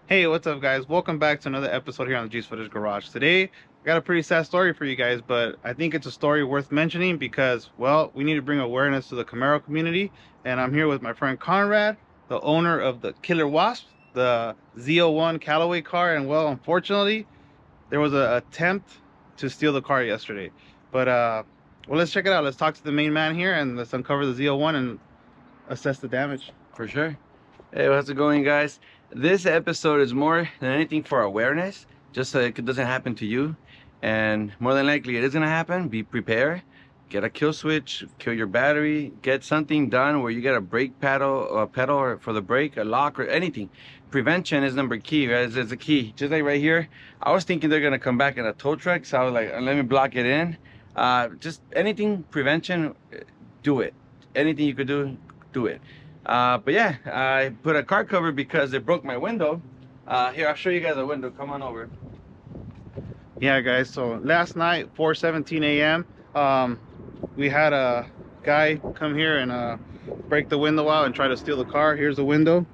Hey, what's up, guys? Welcome back to another episode here on the Juice Footage Garage. Today, I got a pretty sad story for you guys, but I think it's a story worth mentioning because, well, we need to bring awareness to the Camaro community. And I'm here with my friend Conrad, the owner of the Killer Wasp, the ZL1 Callaway car. And, well, unfortunately, there was an attempt to steal the car yesterday. But, well, let's check it out. Let's talk to the main man here and let's uncover the ZL1 and assess the damage. For sure. Hey, how's it going, guys? This episode is more than anything for awareness, just so it doesn't happen to you. And more than likely it is gonna happen. Be prepared. Get a kill switch, kill your battery, get something done where you get a brake pedal, for the brake, a lock, or anything. Prevention is number key, guys. It's a key. Just like right here, I was thinking they're gonna come back in a tow truck, so I was like, let me block it in. Just anything prevention, do it. Anything you could do, do it. But yeah, I put a car cover because it broke my window. Here, I'll show you guys the window. Come on over. Yeah, guys, so last night, 4:17 a.m., we had a guy come here and break the window out and try to steal the car. Here's the window.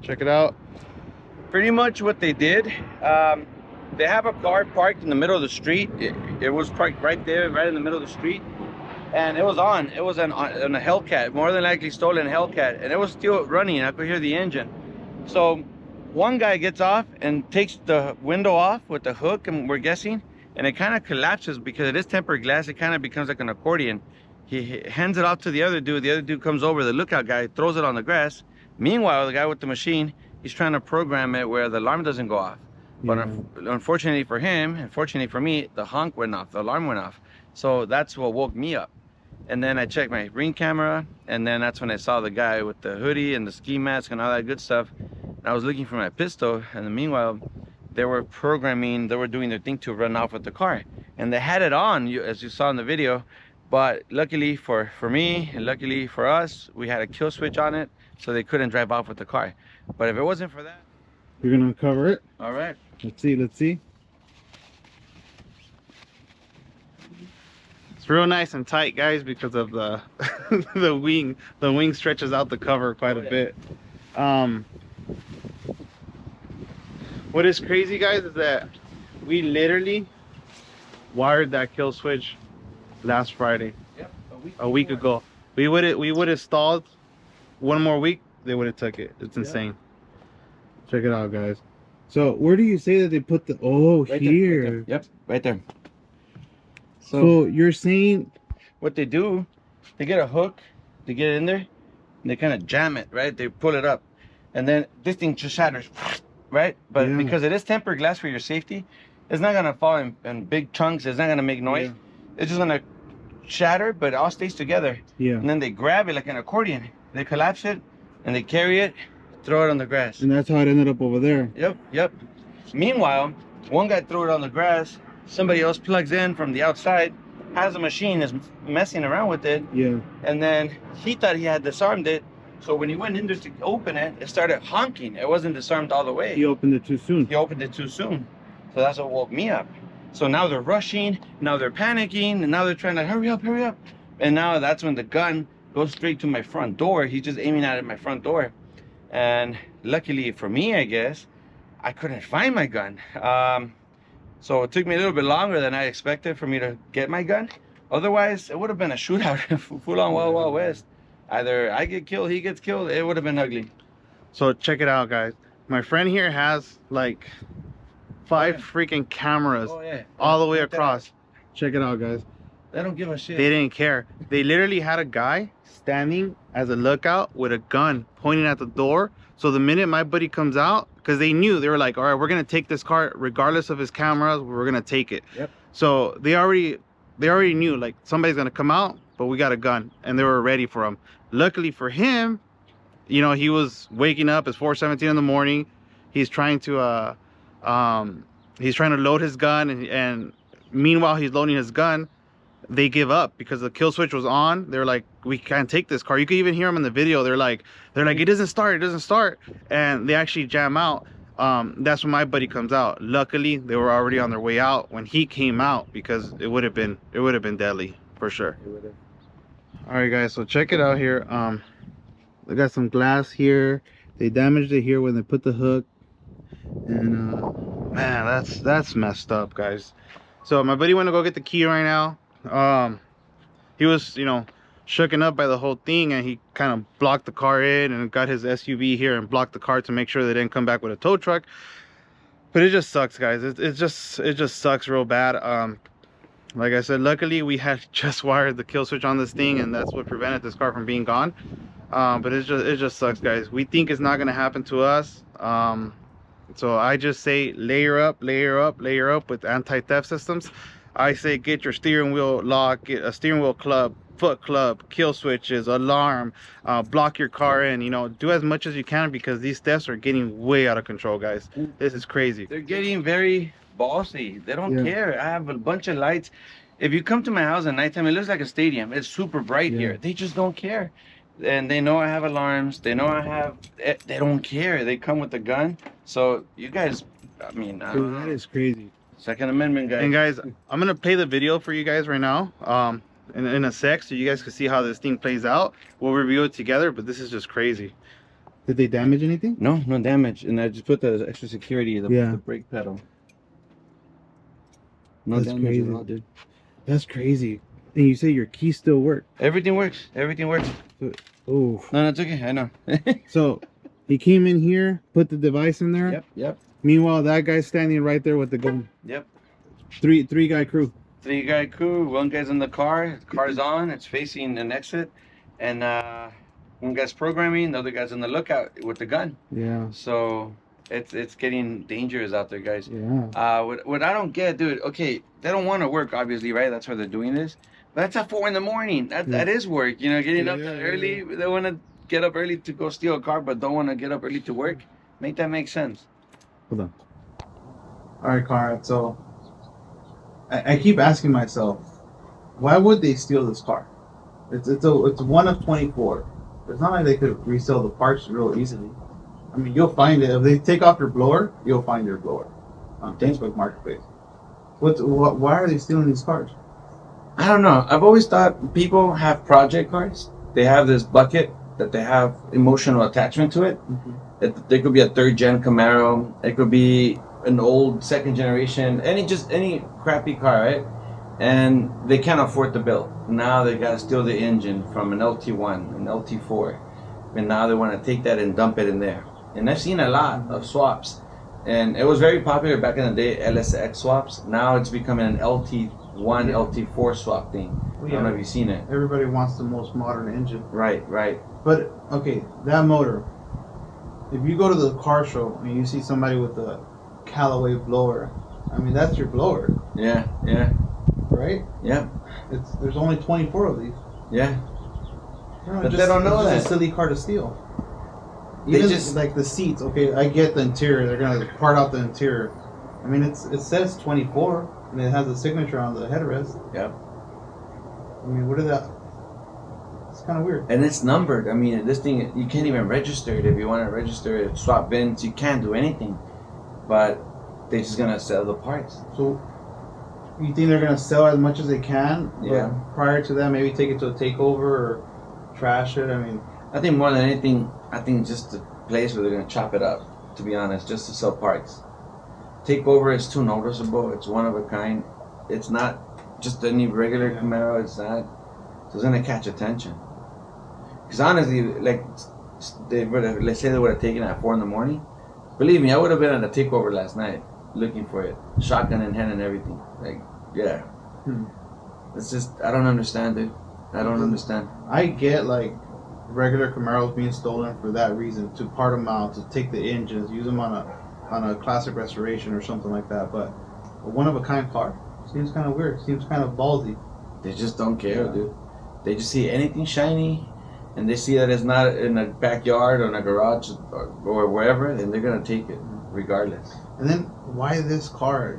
Check it out. Pretty much what they did, they have a car parked in the middle of the street. It was parked right there, right in the middle of the street. And it was on a Hellcat, more than likely stolen Hellcat, and it was still running. I could hear the engine. So one guy gets off and takes the window off with the hook, and we're guessing, and it kind of collapses because it is tempered glass. It kind of becomes like an accordion. He hands it off to the other dude. The other dude comes over, the lookout guy, throws it on the grass. Meanwhile, the guy with the machine, he's trying to program it where the alarm doesn't go off. But unfortunately for him, unfortunately for me, the honk went off, the alarm went off. So that's what woke me up. And then I checked my ring camera, and then that's when I saw the guy with the hoodie and the ski mask and all that good stuff. And I was looking for my pistol, and meanwhile, they were doing their thing to run off with the car. And they had it on, as you saw in the video, but luckily for me, and luckily for us, we had a kill switch on it, so they couldn't drive off with the car. But if it wasn't for that... You're gonna uncover it? All right. Let's see. It's real nice and tight, guys, because of the the wing. The wing stretches out the cover quite a bit. What is crazy, guys, is that we literally wired that kill switch last Friday. Yep, a week ago. We would have stalled one more week, they would have took it. It's insane. Check it out, guys. So where do you say that they put the right here? There, right there. Yep, right there. So you're saying what they do, they get a hook, they get it in there, and they kind of jam it, right? They pull it up, and then this thing just shatters, right? But because it is tempered glass for your safety, it's not gonna fall in big chunks. It's not gonna make noise. It's just gonna shatter, but it all stays together. And then they grab it like an accordion. They collapse it, and they carry it, throw it on the grass. And that's how it ended up over there. Yep. Meanwhile, one guy threw it on the grass. Somebody else plugs in from the outside, has a machine, is messing around with it. And then he thought he had disarmed it. So when he went in there to open it, it started honking. It wasn't disarmed all the way. He opened it too soon. So that's what woke me up. So now they're rushing, now they're panicking, and now they're trying to hurry up. And now that's when the gun goes straight to my front door. He's just aiming at my front door. And luckily for me, I guess, I couldn't find my gun. So it took me a little bit longer than I expected for me to get my gun. Otherwise, it would have been a shootout, full on Wild West. Either I get killed, he gets killed. It would have been ugly. So check it out, guys. My friend here has like 5 freaking cameras all the way across. Check it out, guys. They don't give a shit. They didn't care. They literally had a guy standing as a lookout with a gun pointing at the door. So the minute my buddy comes out, because they knew, they were like, all right, we're gonna take this car regardless of his cameras, we're gonna take it. So they already knew, like, somebody's gonna come out, but we got a gun, and they were ready for him. Luckily for him, you know, he was waking up. It's 4:17 in the morning. He's trying to load his gun, and meanwhile he's loading his gun, they give up because the kill switch was on. They're like, we can't take this car. You can even hear them in the video. They're like, it doesn't start, and they actually jam out. That's when my buddy comes out. Luckily, they were already on their way out when he came out, because it would have been deadly for sure. All right, guys, so check it out here. They got some glass here. They damaged it here when they put the hook. And man, that's messed up, guys. So my buddy went to go get the key right now. He was, you know, shooken up by the whole thing, and he kind of blocked the car in and got his SUV here and blocked the car to make sure they didn't come back with a tow truck. But it just sucks, guys. It just sucks real bad. Like I said, luckily we had just wired the kill switch on this thing, and that's what prevented this car from being gone. But it just sucks, guys. We think it's not gonna happen to us. So I just say layer up with anti-theft systems. I say get your steering wheel lock, get a steering wheel club, foot club, kill switches, alarm, block your car in. You know, do as much as you can, because these thefts are getting way out of control, guys. This is crazy. They're getting very bossy. They don't care. I have a bunch of lights. If you come to my house at nighttime, it looks like a stadium. It's super bright here. They just don't care. And they know I have alarms. They know I have. They don't care. They come with the gun. So you guys, I mean, Dude, that is crazy. Second Amendment, guys. And guys, I'm gonna play the video for you guys right now. In a sec, so you guys can see how this thing plays out. We'll review it together, but this is just crazy. Did they damage anything? No, no damage. And I just put the extra security, the brake pedal. No That's damage crazy, at all, dude. That's crazy. And you say your keys still work? Everything works. Everything works. Oh. No, it's okay. I know. So he came in here, put the device in there. Yep. Meanwhile, that guy's standing right there with the gun. Yep. Three guy crew. 3-guy crew. One guy's in the car. The car's on. It's facing an exit. And one guy's programming. The other guy's in the lookout with the gun. Yeah. So it's getting dangerous out there, guys. Yeah. What I don't get, dude. Okay, they don't want to work, obviously, right? That's why they're doing this. But that's at 4 in the morning. That is work. You know, getting up that early. They want to get up early to go steal a car, but don't want to get up early to work. Make that make sense. Hold on. All right, Conrad. So I keep asking myself, why would they steal this car? It's one of 24. It's not like they could resell the parts real easily. I mean, you'll find it if they take off your blower. You'll find your blower on Facebook Marketplace. Why are they stealing these cars? I don't know. I've always thought people have project cars. They have this bucket that they have emotional attachment to it. There could be a 3rd-gen Camaro. It could be an old 2nd generation, any crappy car, right? And they can't afford to build. Now they got to steal the engine from an LT1, an LT4, and now they want to take that and dump it in there. And I've seen a lot of swaps, and it was very popular back in the day, LSX swaps. Now it's becoming an LT1, LT4 swap thing. I don't know if you've seen it. Everybody wants the most modern engine. Right. But okay, that motor. If you go to the car show and you see somebody with a Callaway blower, I mean, that's your blower. Yeah. Right? Yeah. There's only 24 of these. Yeah. But they don't know that. It's a silly car to steal. Even just like the seats. Okay, I get the interior. They're gonna part out the interior. I mean, it says 24 and it has a signature on the headrest. Yeah. I mean, what is that? It's kind of weird. And it's numbered. I mean, this thing, you can't even register it. If you want to register it, swap bins, you can't do anything. But they're just gonna sell the parts. So you think they're gonna sell as much as they can? Yeah. Prior to that, maybe take it to a takeover or trash it. I mean, I think more than anything, just a place where they're gonna chop it up. To be honest, just to sell parts. Takeover is too noticeable. It's one of a kind. It's not just any regular Camaro. It's not. So it's gonna catch attention. Because honestly, like, let's say they would have taken it at 4 in the morning. Believe me, I would have been at a takeover last night looking for it, shotgun in hand and everything. Like, yeah. It's just, I don't understand, dude. I don't understand. I get like regular Camaros being stolen for that reason, to part them out, to take the engines, use them on a classic restoration or something like that. But a one of a kind car seems kind of weird. Seems kind of ballsy. They just don't care, dude. They just see anything shiny, and they see that it's not in a backyard or in a garage or wherever, and they're gonna take it regardless. And then why this car?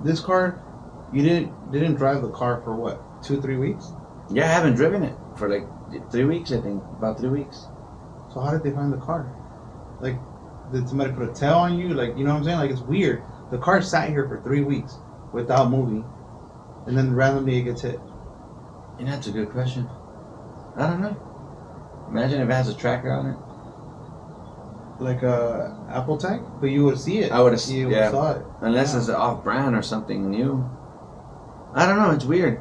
This car, you didn't drive the car for what, 2-3 weeks? Yeah, I haven't driven it for like 3 weeks. I think about 3 weeks. So how did they find the car? Like, did somebody put a tail on you? Like, you know what I'm saying? Like, it's weird. The car sat here for 3 weeks without moving, and then randomly it gets hit. And that's a good question. I don't know. Imagine if it has a tracker on it. Like a Apple tag, but you would see it. I would have, You would yeah. saw it. Unless Yeah. it's off-brand or something new. I don't know. It's weird.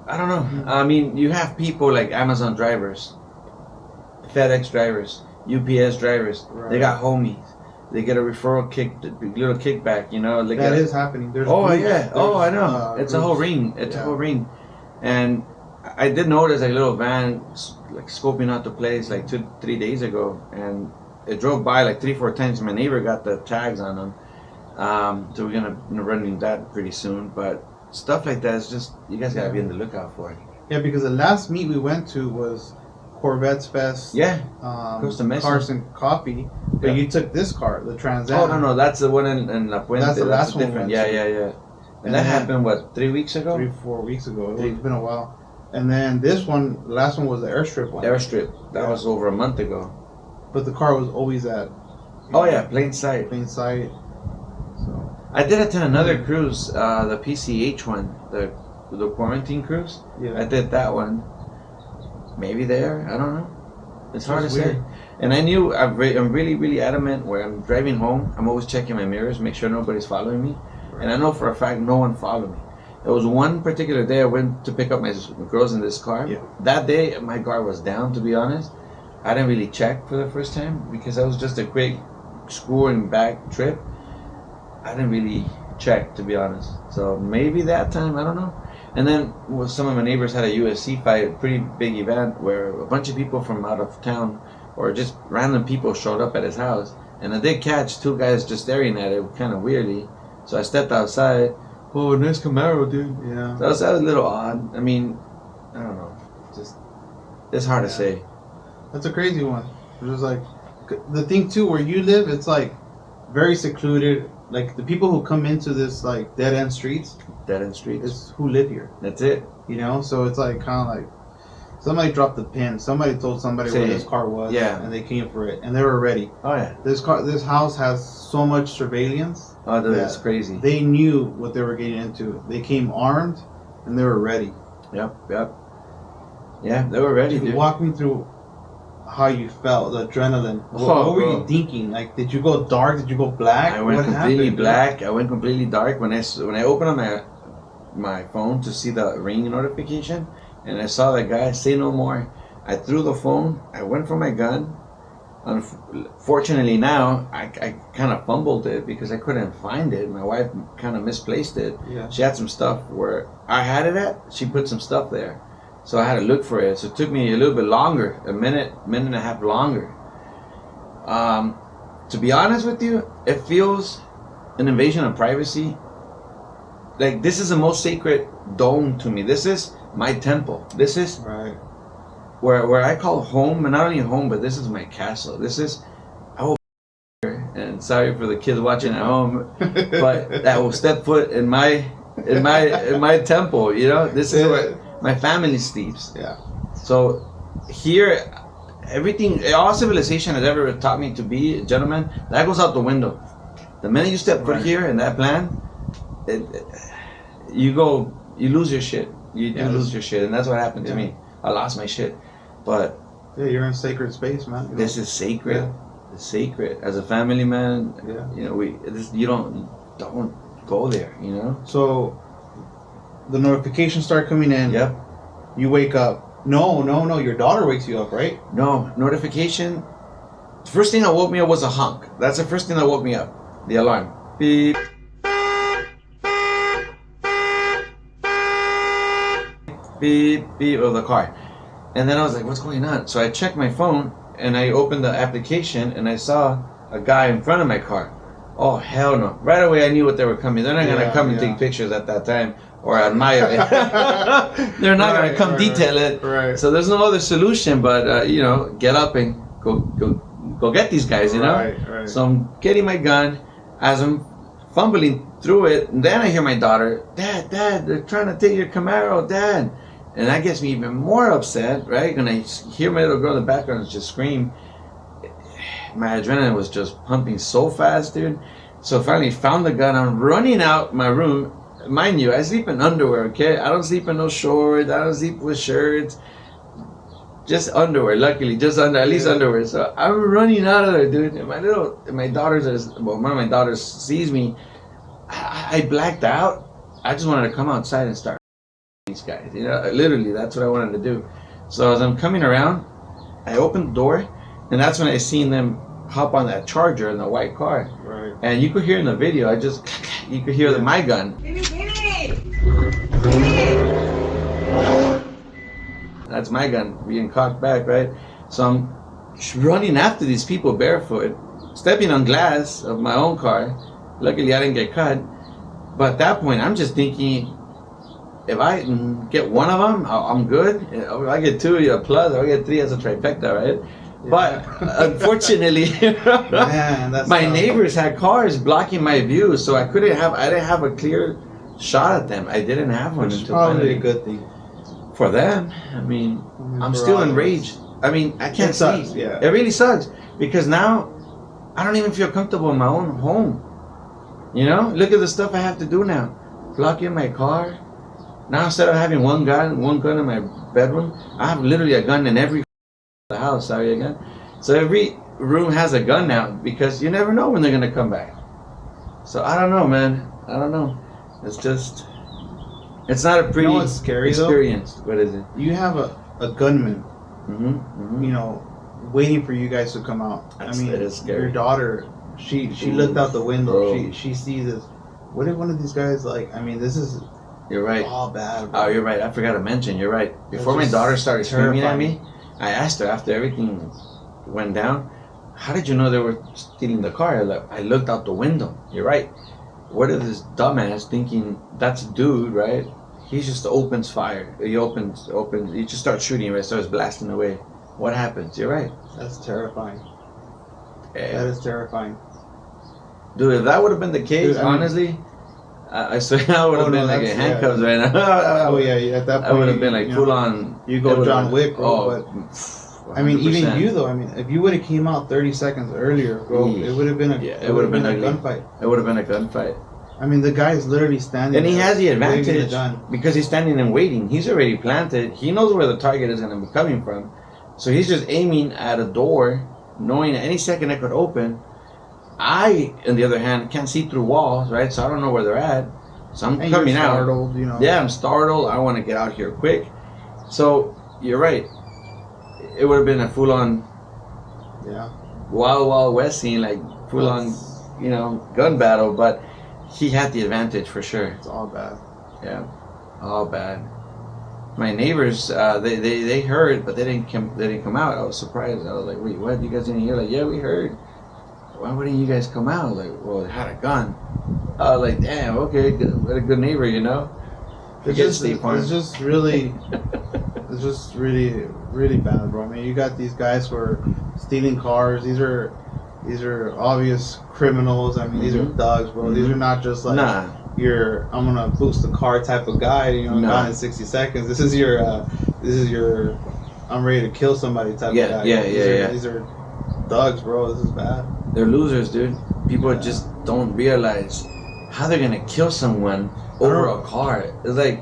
I don't know. I mean, you have people like Amazon drivers, FedEx drivers, UPS drivers. Right. They got homies. They get a referral little kickback. You know, they That get is happening. There's oh groups, yeah. Oh, I know. there's, It's a whole groups. ring. It's a Yeah. whole ring. And I did notice a little van like scoping out the place like 2-3 days ago, and it drove by like 3-4 times. My neighbor got the tags on them, so we're gonna run into that pretty soon. But stuff like that is just you guys gotta be on the lookout for it. Yeah, because the last meet we went to was Corvettes Fest. Yeah. Costa Mesa. Cars and Coffee. But Yeah. you took this car, the Trans Am. Oh no, that's the one in La Puente. That's the last one we different. went Yeah, to. yeah, yeah. And And that then- happened what 3 weeks ago? 3-4 weeks ago. Three. It's been a while. And then this one, the last one was the Airstrip one. Airstrip. That Yeah. was over a month ago. But the car was always at Oh yeah, plain sight. plain sight. So I did it to another cruise, the PCH one, the quarantine cruise. yeah. I did that one. Maybe there, I don't know. It's hard to It's say. weird. And I knew I'm really, really adamant where I'm driving home. I'm always checking my mirrors, make sure nobody's following me. And I know for a fact no one followed me. It was one particular day I went to pick up my girls in this car. Yeah. That day my guard was down, to be honest. I didn't really check for the first time because that was just a quick school and back trip. I didn't really check, to be honest. So maybe that time, I don't know. And then some of my neighbors had a UFC fight, a pretty big event where a bunch of people from out of town or just random people showed up at his house. And I did catch 2 guys just staring at it kind of weirdly. So I stepped outside. Oh, nice Camaro, dude. Yeah. That was a little odd. I mean, I don't know. Just it's hard to say. That's a crazy one. It was like the thing too where you live. It's like very secluded. Like the people who come into this like dead end streets Dead end streets. is who live here. That's it. You know, so it's like kind of like somebody dropped the pin. Somebody told somebody where Say, this car was. yeah. And they came for it, and they were ready. Oh yeah. This house has so much surveillance. Oh, that's Yeah. crazy. They knew what they were getting into. They came armed, and they were ready. Yep. Yeah, they were ready, dude. Walk me through how you felt, the adrenaline. What, Oh, what were bro. you thinking? Like, did you go dark? Did you go black? I went What completely happened? black. I went completely dark when I opened up my phone to see the ring notification, and I saw that guy say no more. I threw the phone. I went for my gun. Unfortunately, now I kind of fumbled it because I couldn't find it. My wife kind of misplaced it. Yeah. She had some stuff where I had it at. She put some stuff there, so I had to look for it. So it took me a little bit longer, a minute and a half longer. To be honest with you, it feels an invasion of privacy. Like this is the most sacred dome to me. This is my temple. This is Right. where I call home, and not only home, but this is my castle. This is I will be here, and sorry for the kids watching at home, but I will step foot in my temple. You know, this is where my family sleeps. Yeah. So here, everything, all civilization has ever taught me to be, gentlemen, that goes out the window. The minute you step foot Right. here in that plan, you lose your shit. You do Yeah, lose your shit, and that's what happened to Yeah. me. I lost my shit, but Yeah, you're in sacred space, man. You this know? is sacred. Yeah. It's sacred. As a family man, Yeah. you know, you don't go there. You know. So the notifications start coming in. Yep. You wake up. No. Your daughter wakes you up, right? No notification. The first thing that woke me up was a honk. That's the first thing that woke me up. The alarm. Beep. Beep beep of the car. And then I was like, what's going on? So I checked my phone and I opened the application and I saw a guy in front of my car. Oh hell no. Right away I knew what they were coming. They're not gonna Yeah, come and yeah. take pictures at that time or admire it. They're not gonna come detail it. Right. So there's no other solution but you know, get up and go get these guys, you know? Right. So I'm getting my gun as I'm fumbling through it, and then I hear my daughter, Dad, they're trying to take your Camaro, Dad. And that gets me even more upset, right? When I hear my little girl in the background just scream, my adrenaline was just pumping so fast, dude. So finally found the gun. I'm running out my room. Mind you, I sleep in underwear, okay? I don't sleep in no shorts. I don't sleep with shirts. just underwear. Luckily, just under, at least underwear. So I'm running out of there, dude. And my daughters one of my daughters sees me. I blacked out. I just wanted to come outside and start these guys. You know, literally, that's what I wanted to do. So as I'm coming around, I opened the door, and that's when I seen them hop on that Charger in the white car. Right. And you could hear in the video, you could hear my gun. That's my gun being cocked back, right? So I'm running after these people barefoot, stepping on glass of my own car. Luckily, I didn't get cut. But at that point, I'm just thinking, if I get one of them, I'm good. If I get two, a plus. If I get three, that's a trifecta, right? Yeah. But unfortunately, man, my neighbors had cars blocking my view, so I didn't have a clear shot at them. I didn't have one. Which is probably a good thing for them. I mean, I'm still enraged. I mean, I can't see. Yeah. It really sucks because now I don't even feel comfortable in my own home. You know, look at the stuff I have to do now. Blocking my car. Now instead of having one gun in my bedroom, I have literally a gun in every the house. Sorry again. So every room has a gun now because you never know when they're gonna come back. So I don't know, man. I don't know. It's just, it's not a pretty scary experience. Though? What is it? You have a gunman, you know, waiting for you guys to come out. I mean, it is scary. Your daughter, she looked out the window. She sees this. What if one of these guys like? I mean, this is. You're right. All bad. Bro. Oh, you're right. I forgot to mention. You're right. Before my daughter started screaming at me, I asked her after everything went down, "How did you know they were stealing the car?" I looked out the window. You're right. What is this dumbass thinking? That's a dude, right? He just opens fire. He opens. He just starts shooting. Right, starts blasting away. What happens? You're right. That's terrifying. Yeah. That is terrifying, dude. If that would have been the case, dude, honestly. I swear I would have been like in handcuffs right now. Oh yeah, at that point I would have been like full on. You go John Wick, bro. Oh, but I mean, even you though. I mean, if you would have came out 30 seconds earlier, bro, it would have been it would have been a gunfight. It would have been a gunfight. I mean, the guy is literally standing. And he has the advantage because he's standing and waiting. He's already planted. He knows where the target is going to be coming from, so he's just aiming at a door, knowing at any second it could open. I, on the other hand, can't see through walls, right? So I don't know where they're at. So I'm coming out. Startled, you know. Yeah, I'm startled. I want to get out here quick. So you're right. It would have been a full-on, Wild West scene, like full-on, you know, gun battle. But he had the advantage for sure. It's all bad. Yeah, all bad. My neighbors, they heard, but they didn't come out. I was surprised. I was like, wait, what? You guys didn't hear? Like, yeah, we heard. Why wouldn't you guys come out? Like, well, they had a gun. I was like, damn, okay, what a good neighbor, you know? It's just really, really bad, bro. I mean, you got these guys who are stealing cars. These are obvious criminals. I mean, these are thugs, bro. These are not just like I'm gonna boost the car type of guy. You know, gone in 60 seconds. This is your I'm ready to kill somebody type of guy. These are thugs, bro. This is bad. They're losers, dude. People just don't realize how they're gonna kill someone over a car. It's like,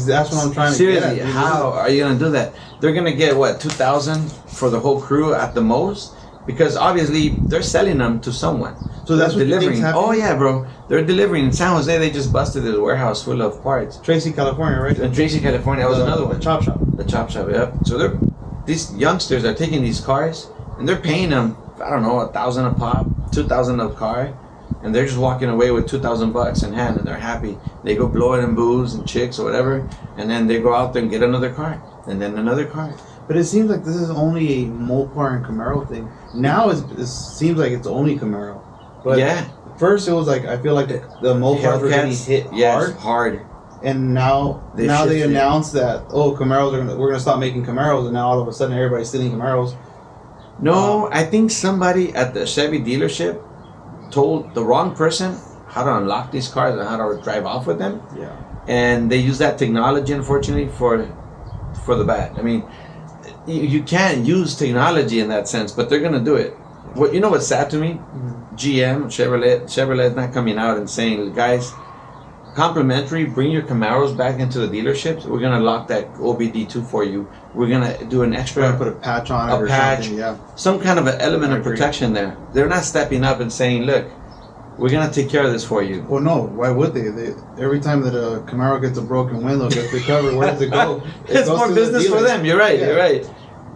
that's what I'm trying to get at. Seriously, how are you gonna do that? They're gonna get what, 2,000 for the whole crew at the most, because obviously they're selling them to someone. So that's what delivering. Oh yeah, bro. They're delivering in San Jose. They just busted this warehouse full of parts. Tracy, California, right? In Tracy, California, that was another one. The chop shop. The chop shop. Yep. So these youngsters are taking these cars and they're paying them, I don't know, $1,000 a pop, $2,000 a car, and they're just walking away with $2,000 in hand, and they're happy. They go blow it in booze and chicks or whatever, and then they go out there and get another car, and then another car. But it seems like this is only a Mopar and Camaro thing. Now it seems like it's only Camaro. But first it was like, I feel like the Mopars were getting hit hard. And now they announced that Camaros we're gonna stop making Camaros, and now all of a sudden everybody's stealing Camaros. No, I think somebody at the Chevy dealership told the wrong person how to unlock these cars and how to drive off with them. Yeah. And they use that technology, unfortunately, for the bad. I mean, you can't use technology in that sense, but they're gonna do it. What you know what's sad to me? GM, Chevrolet is not coming out and saying, guys, complimentary. Bring your Camaros back into the dealerships. We're gonna lock that OBD2 for you. We're gonna do an We're extra, gonna put a patch on it, a or patch, something. Yeah. some kind of an element I of agree. protection there. They're not stepping up and saying, "Look, we're gonna take care of this for you." Well, no. Why would they? Every time that a Camaro gets a broken window, gets recovered, where does it go? It's goes more to the business for dealer. them. You're right. Yeah. You're right.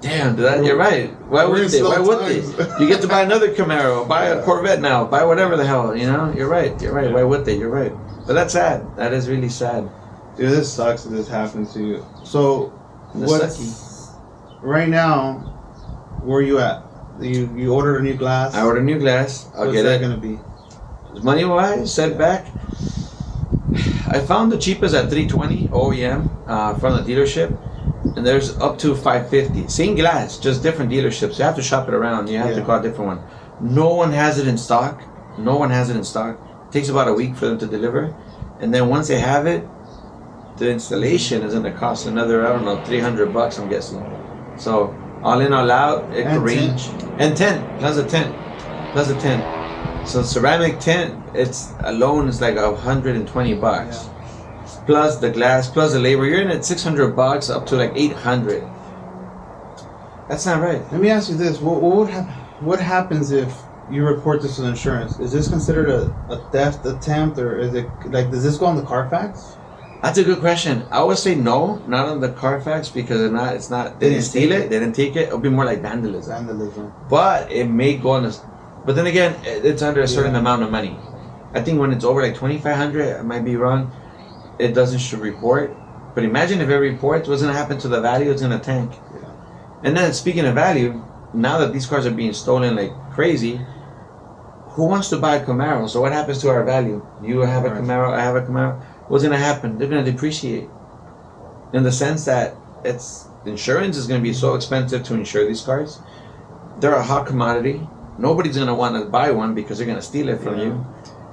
Damn, you're right. Why We're would in they? slow Why would times. they? You get to buy another Camaro, buy a Yeah. Corvette now, buy whatever the hell. You know, you're right. You're right. Why would they? You're right. But that's sad. That is really sad. Dude, this sucks that this happens to you. So, That's what's right now? Where are you at? You ordered a new glass. I ordered new glass. I'll What's get that it. gonna be? Money wise, set back. I found the cheapest at 320 OEM from the dealership, and there's up to 550. Same glass, just different dealerships. You have to shop it around. You have to Yeah. call a different one. No one has it in stock. No one has it in stock. It takes about a week for them to deliver, and then once they have it, the installation is going to cost another, I don't know, $300. I'm guessing. So all in, all out, it And could range. And tent plus a tent, plus a tent. So ceramic tent, it's alone is like $120, plus the glass, plus the labor. You're in at $600 up to like 800. That's not right. Let me ask you this: what happens if you report this to insurance? Is this considered a theft attempt, or is it like, does this go on the Carfax? That's a good question. I would say no, not on the Carfax, because it's not. They didn't steal it. They didn't take it. It'll be more like vandalism. Vandalism. But it may go on. But then again, it's under a certain Yeah. amount of money. I think when it's over like 2,500, I might be wrong. It doesn't should report. But imagine if it reports, what's gonna happen to the value? It's gonna tank. Yeah. And then speaking of value, now that these cars are being stolen like crazy, who wants to buy a Camaro? So what happens to our value? You have a Right. Camaro, I have a Camaro. What's gonna happen? They're gonna depreciate. In the sense that insurance is gonna be so expensive to insure these cars. They're a hot commodity. Nobody's gonna want to buy one because they're gonna steal it from Yeah. you.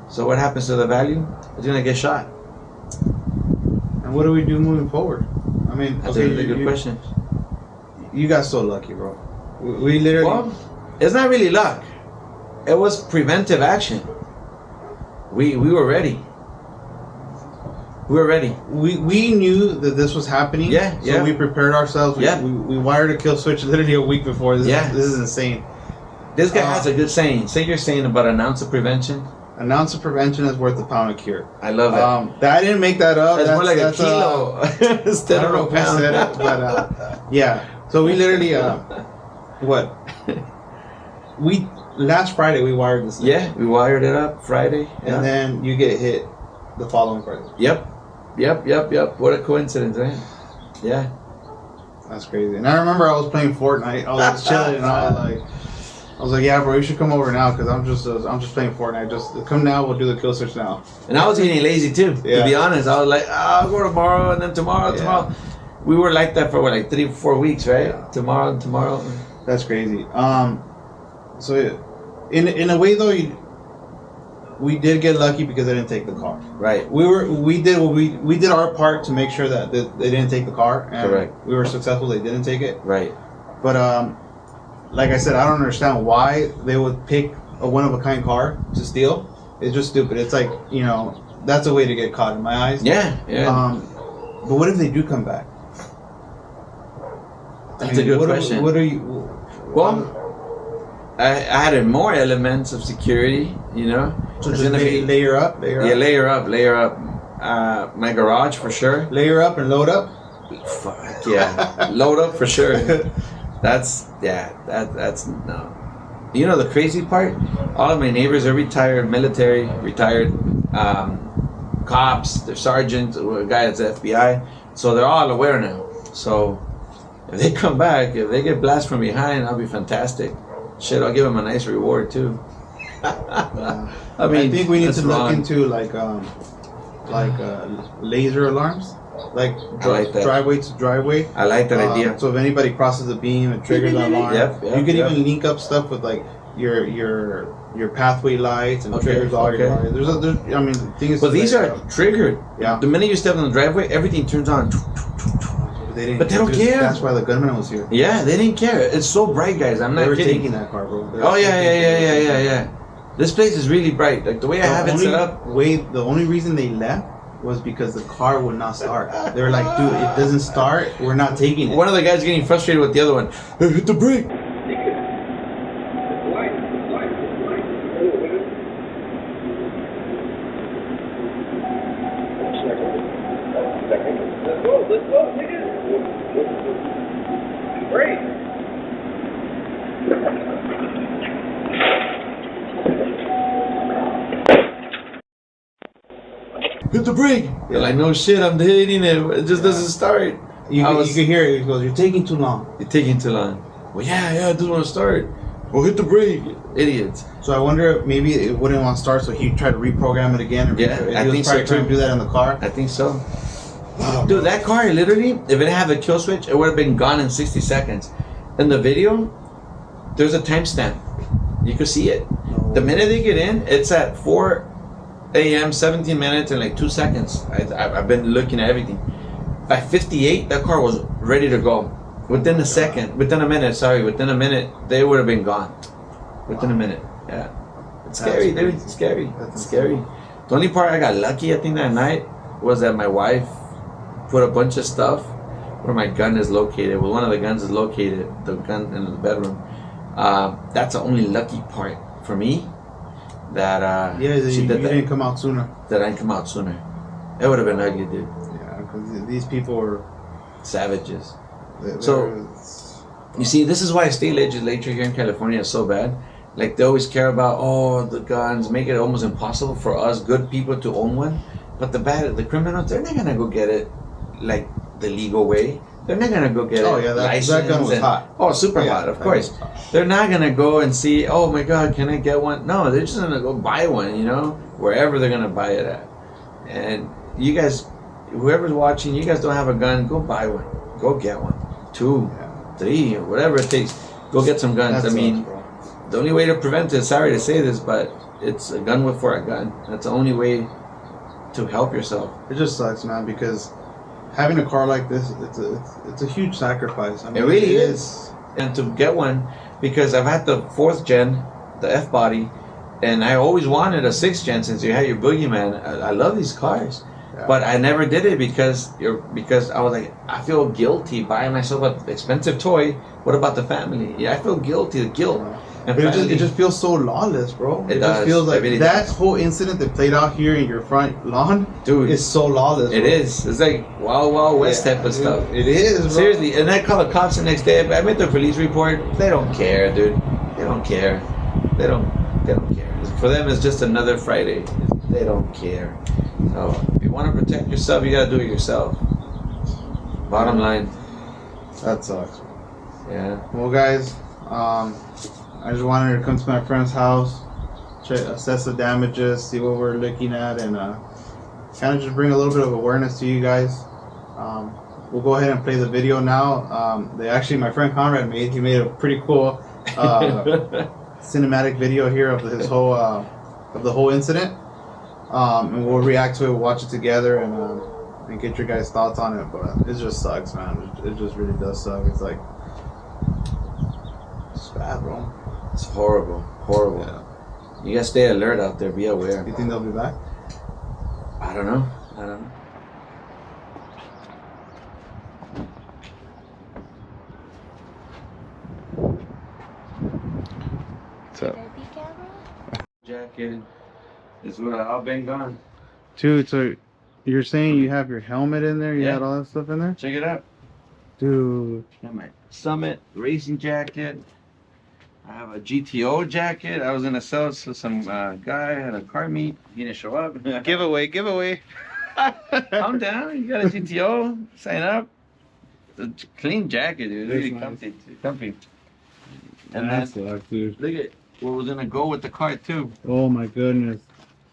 So what happens to the value? It's gonna get shot. And what do we do moving forward? I mean, That's okay, a really good question. You got so lucky, bro. We literally. Well, it's not really luck. It was preventive action. We were ready. We were ready. We knew that this was happening. Yeah, So yeah. we prepared ourselves. Yeah. We wired a kill switch literally a week before. This is insane. This guy has a good saying. Say your saying about an ounce of prevention. An ounce of prevention is worth a pound of cure. I love it. I didn't make that up. That's more like a kilo instead I of don't know a who pound. said it, but yeah. So we literally what? We last Friday we wired this thing. Yeah, we wired it up Friday. Yeah. And then you get hit the following Friday. Yep. What a coincidence, right? Yeah. That's crazy. And I remember I was playing Fortnite. I was chilling, and I was like, yeah, bro, you should come over now because I'm just playing Fortnite. Just come now. We'll do the kill switch now. And I was getting lazy too. To Yeah. be honest, I was like, I'll go tomorrow, and then tomorrow. We were like that for like 3-4 weeks, right? Yeah. Tomorrow. That's crazy. So in a way though, we did get lucky because they didn't take the car. Right. We did our part to make sure that they didn't take the car, and Correct. we were successful. They didn't take it. Right. But like I said, I don't understand why they would pick a one of a kind car to steal. It's just stupid. It's like, that's a way to get caught in my eyes. Yeah. But what if they do come back? That's a good question. What are you? Well, I added more elements of security, So It's just gonna be- layer up. Yeah, layer up. My garage for sure. Layer up and load up. Fuck yeah, load up for sure. That's no. You know the crazy part? All of my neighbors are retired military, retired cops, they're sergeants, a guy that's FBI, so they're all aware now. So if they come back, if they get blasted from behind, that'll be fantastic. Shit, I'll give them a nice reward too. I mean, I think we need that's to look wrong. into laser alarms, like I like that. driveway to driveway. I like that idea. So if anybody crosses the beam, it triggers an alarm. Yep, you could yep. even link up stuff with like your pathway lights and Okay, triggers all your okay. lights. The thing is, But these like, are triggered. Yeah. The minute you step in the driveway, everything turns on. But they don't care. That's why the gunman was here. Yeah, they didn't care. It's so bright, guys. I'm They not were kidding. taking that car, bro. They were Oh yeah. taking it. This place is really bright. Like the way I have it set up. The only reason they left was because the car would not start. They were like, dude, it doesn't start. We're not taking it. One of the guys getting frustrated with the other one. Hey, hit the brake. Let's go, nigga. Great. Hit the brake. They're like, no shit, I'm hitting it. It just doesn't start. You can hear it. He goes, you're taking too long. You're taking too long. Well, yeah, it doesn't want to start. Well, hit the brake. Idiots. So I wonder if maybe it wouldn't want to start, so he tried to reprogram it again. I think so. Trying to do that in the car. I think so. Oh, dude, that car literally, if it had a kill switch, it would have been gone in 60 seconds. In the video, there's a timestamp. You could see it. The minute they get in, it's at 4 a.m., 17 minutes, and like 2 seconds. I've been looking at everything. By 58, that car was ready to go. Within a minute, they would have been gone. Within a minute, yeah. It's scary, dude. It's scary. It's scary. The only part I got lucky, I think, that night was that my wife put a bunch of stuff where my gun is located. Well, one of the guns is located, the gun in the bedroom. That's the only lucky part for me. That you didn't come out sooner. That I didn't come out sooner. It would have been ugly, dude. Yeah, because these people were savages. You see, this is why state legislature here in California is so bad. Like, they always care about, the guns, make it almost impossible for us good people to own one. But the criminals, they're not gonna go get it like the legal way. They're not gonna go get that gun was hot. Oh, super hot, of course. They're not gonna go and see, oh my God, can I get one? No, they're just gonna go buy one, wherever they're gonna buy it at. And you guys, whoever's watching, you guys don't have a gun, go buy one. Go get one. 2, 3, whatever it takes. Go get some guns. The only way to prevent it, sorry to say this, but it's a gun for a gun. That's the only way to help yourself. It just sucks, man, because having a car like this, it's a huge sacrifice. It really is. And to get one, because I've had the 4th gen, the F body, and I always wanted a 6th gen since you had your Boogeyman. I love these cars. Yeah. But I never did it because I was like, I feel guilty buying myself an expensive toy. What about the family? Yeah, I feel guilty, the guilt. Yeah. And it just feels so lawless, bro. It just feels like really that whole incident that played out here in your front lawn, dude, is so lawless. It is. It's like Wild Wild West type of stuff. It is, bro. Seriously. And I call the cops the next day. I made the police report. They don't care, dude. They don't care. They don't care. For them, it's just another Friday. They don't care. So if you want to protect yourself, you gotta do it yourself. Bottom line. That sucks. Yeah. Well, guys, I just wanted to come to my friend's house, assess the damages, see what we're looking at, and kind of just bring a little bit of awareness to you guys. We'll go ahead and play the video now. My friend Conrad made a pretty cool cinematic video here of his whole of the whole incident, and we'll react to it, watch it together, and get your guys' thoughts on it. But it just sucks, man. It just really does suck. It's like, it's bad, bro. It's horrible. Yeah. You gotta stay alert out there. Be aware. You think they'll be back? I don't know. What's up? Jacket is what I've been gone. Dude, so you're saying you have your helmet in there? You had all that stuff in there? Check it out. Dude. Got my Summit racing jacket. I have a GTO jacket. I was gonna sell it to some guy at a car meet. He didn't show up. Giveaway. Calm down. You got a GTO. Sign up. It's a clean jacket, dude. Really nice. Comfy. And that's dude. Look at what was gonna go with the car too. Oh my goodness.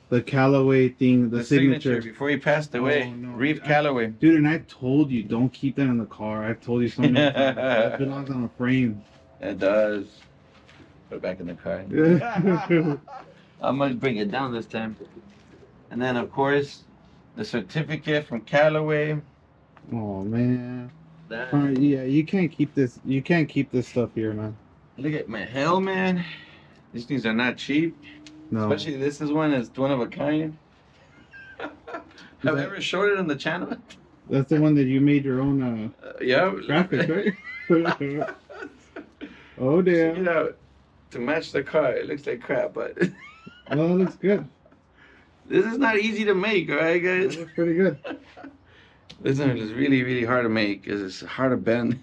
The Callaway thing, the signature. Before he passed away. Oh, no. Reeve Callaway. Dude, and I told you, don't keep that in the car. I've told you so many times. It belongs on a frame. It does. Put it back in the car. I'm gonna bring it down this time. And then of course, the certificate from Callaway. Oh man. Yeah, you can't keep this. You can't keep this stuff here, man. Look at my helmet. These things are not cheap. No. Especially this is one of a kind. Have I ever showed it on the channel? That's the one that you made your own Yeah. graphics, right? Oh Check damn. it out. To match the car, it looks like crap, but Well, it looks good. this is not easy to make, all right, guys? It looks pretty good. This one is really, really hard to make because it's hard to bend.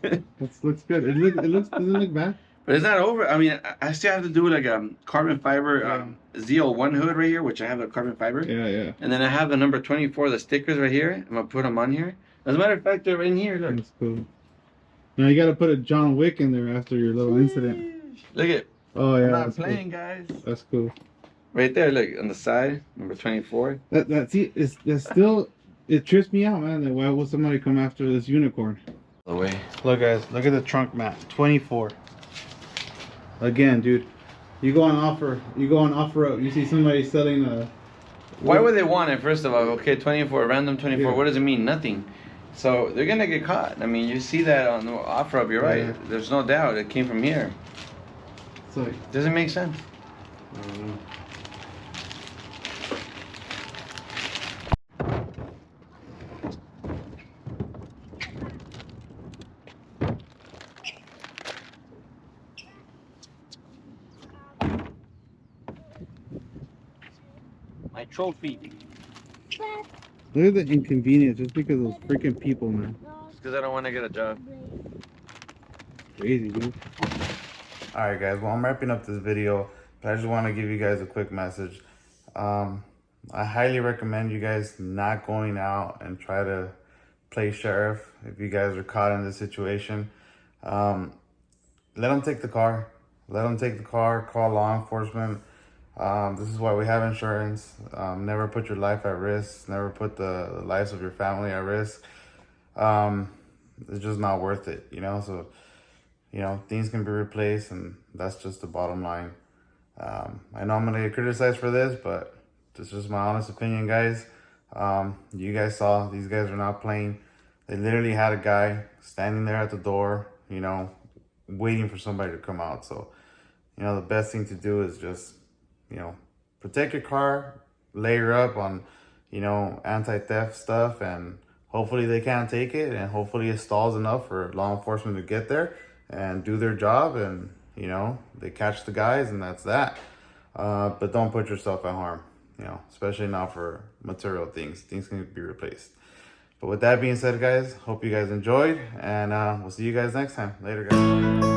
Looks good. It doesn't look bad. But it's not over. I mean, I still have to do like a carbon fiber ZL1 hood right here, which I have a carbon fiber. Yeah, yeah. And then I have the number 24, the stickers right here. I'm gonna put them on here. As a matter of fact, they're in here. Look. That's cool. Now you got to put a John Wick in there after your little incident. Look at. Oh yeah. I'm not that's playing, cool. guys. That's cool. Right there, look on the side, number 24. That's still, it trips me out, man. That why would somebody come after this unicorn? The way. Look, guys, look at the trunk mat, 24. Again, dude, you go on off-road, you see somebody selling a. Why would they want it? First of all, okay, 24, random 24. Yeah. What does it mean? Nothing. So they're gonna get caught. I mean, you see that on the off-road. You're right. Yeah. There's no doubt it came from here. So Doesn't make sense. I don't know. My trophy. Look at the inconvenience just because of those freaking people, man. Because I don't want to get a job. Crazy, dude. Alright guys, well I'm wrapping up this video, but I just want to give you guys a quick message. I highly recommend you guys not going out and try to play sheriff if you guys are caught in this situation. Let them take the car. Let them take the car, call law enforcement. This is why we have insurance. Never put your life at risk. Never put the lives of your family at risk. It's just not worth it, you know? So, you know, things can be replaced, and that's just the bottom line. I know I'm going to get criticized for this, but this is my honest opinion, guys. You guys saw, these guys are not playing. They literally had a guy standing there at the door, you know, waiting for somebody to come out. So, you know, the best thing to do is just, you know, protect your car, layer up on, you know, anti-theft stuff, and hopefully they can't take it, and hopefully it stalls enough for law enforcement to get there and do their job, and, you know, they catch the guys, and that's that. But don't put yourself at harm, you know, especially not for material things. Things can be replaced. But with that being said, guys, hope you guys enjoyed, and we'll see you guys next time. Later, guys.